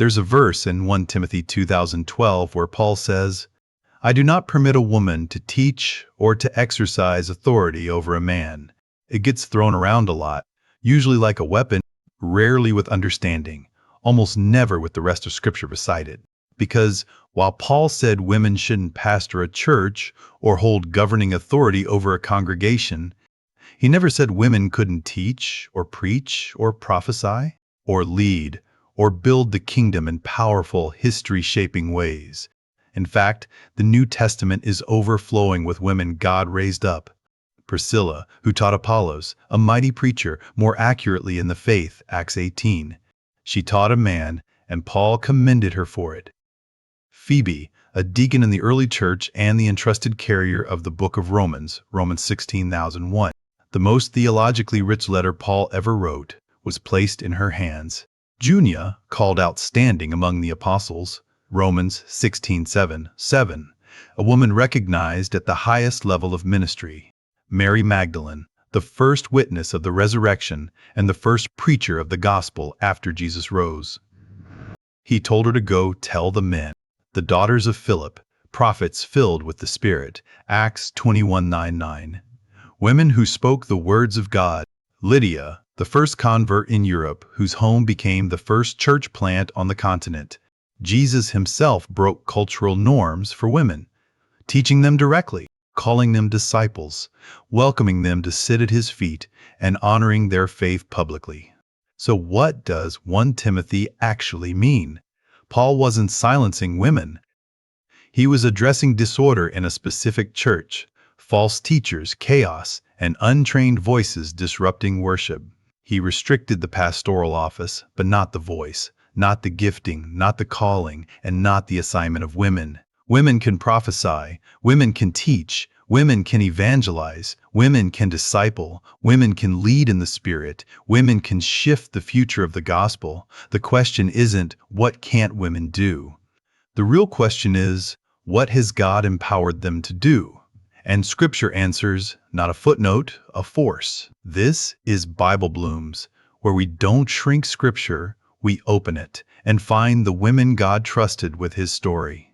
There's a verse in 1 Timothy 2012 where Paul says, "I do not permit a woman to teach or to exercise authority over a man." It gets thrown around a lot, usually like a weapon, rarely with understanding, almost never with the rest of Scripture beside it. Because while Paul said women shouldn't pastor a church or hold governing authority over a congregation, he never said women couldn't teach or preach or prophesy or lead or build the kingdom in powerful, history-shaping ways. In fact, the New Testament is overflowing with women God raised up. Priscilla, who taught Apollos, a mighty preacher, more accurately in the faith, Acts 18. She taught a man, and Paul commended her for it. Phoebe, a deacon in the early church and the entrusted carrier of the book of Romans, Romans 16,001. The most theologically rich letter Paul ever wrote was placed in her hands. Junia, called outstanding among the apostles, Romans 16:7, a woman recognized at the highest level of ministry. Mary Magdalene, the first witness of the resurrection and the first preacher of the gospel after Jesus rose. He told her to go tell the men. The daughters of Philip, prophets filled with the Spirit, Acts 21:9. Women who spoke the words of God. Lydia, the first convert in Europe, whose home became the first church plant on the continent. Jesus himself broke cultural norms for women, teaching them directly, calling them disciples, welcoming them to sit at his feet, and honoring their faith publicly. So what does 1 Timothy actually mean? Paul wasn't silencing women. He was addressing disorder in a specific church, false teachers, chaos, and untrained voices disrupting worship. He restricted the pastoral office, but not the voice, not the gifting, not the calling, and not the assignment of women. Women can prophesy, women can teach, women can evangelize, women can disciple, women can lead in the Spirit, women can shift the future of the gospel. The question isn't, what can't women do? The real question is, what has God empowered them to do? And Scripture answers, not a footnote, a force. This is BibleBlooms, where we don't shrink Scripture, we open it and find the women God trusted with his story.